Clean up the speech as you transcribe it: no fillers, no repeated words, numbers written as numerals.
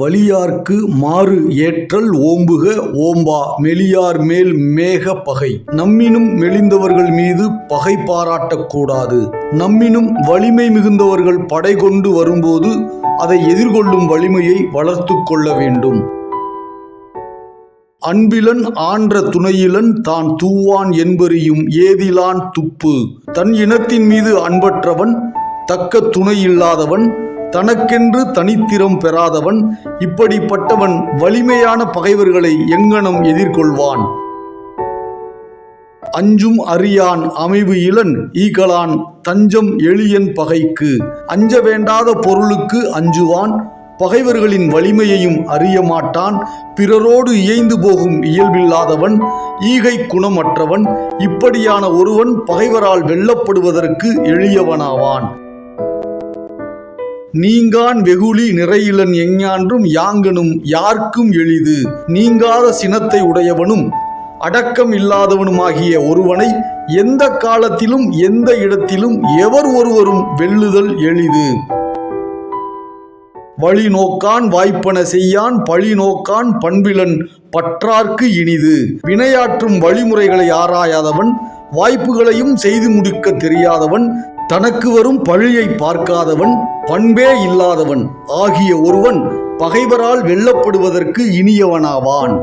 வலியார்க்கு மாறு ஏற்றல் ஓம்புக ஓம்பா மெலியார் மேல் மேக பகை. நம்மினும் மெலிந்தவர்கள் மீது பகை பாராட்டக்கூடாது. நம்மினும் வலிமை மிகுந்தவர்கள் படை கொண்டு வரும்போது அதை எதிர்கொள்ளும் வலிமையை வளர்த்து கொள்ள வேண்டும். அன்பிலன் ஆன்ற துணையிலன் தான் தூவான் என்பறியும் ஏதிலான் துப்பு. தன் இனத்தின் மீது அன்பற்றவன், தக்க துணை இல்லாதவன், தனக்கென்று தனித்திறம் பெறாதவன், இப்படிப்பட்டவன் வலிமையான பகைவர்களை எங்கனம் எதிர்கொள்வான். அஞ்சும் அறியான் அமைவு இலன் ஈகலான் தஞ்சம் எளியன் பகைக்கு. அஞ்ச வேண்டாத பொருளுக்கு அஞ்சுவான், பகைவர்களின் வலிமையையும் அறிய மாட்டான். பிறரோடு இயைந்து போகும் இயல்பில்லாதவன், ஈகை குணமற்றவன், இப்படியான ஒருவன் பகைவரால் வெல்லப்படுவதற்கு எளியவனாவான். நீங்கான் வெகுளி நிறையிலன் எஞ்ஞான்றும் யாங்கனும் யார்க்கும் எளிது. நீங்காத சினத்தை உடையவனும் அடக்கம் இல்லாதவனுமாகிய ஒருவனை எந்த காலத்திலும் எந்த இடத்திலும் எவர் ஒருவரும் வெல்லுதல் எளிது. வழி நோக்கான் வாய்ப்பன செய்யான் பழி நோக்கான் பண்பிலன் பற்றார்க்கு இனிது. வினையாற்றும் வழிமுறைகளை ஆராயாதவன், வாய்ப்புகளையும் செய்து முடிக்க தெரியாதவன், தனக்கு வரும் பழியை பார்க்காதவன், பண்பே இல்லாதவன் ஆகிய ஒருவன் பகைவரால் வெல்லப்படுவதற்கு இனியவனாவான்.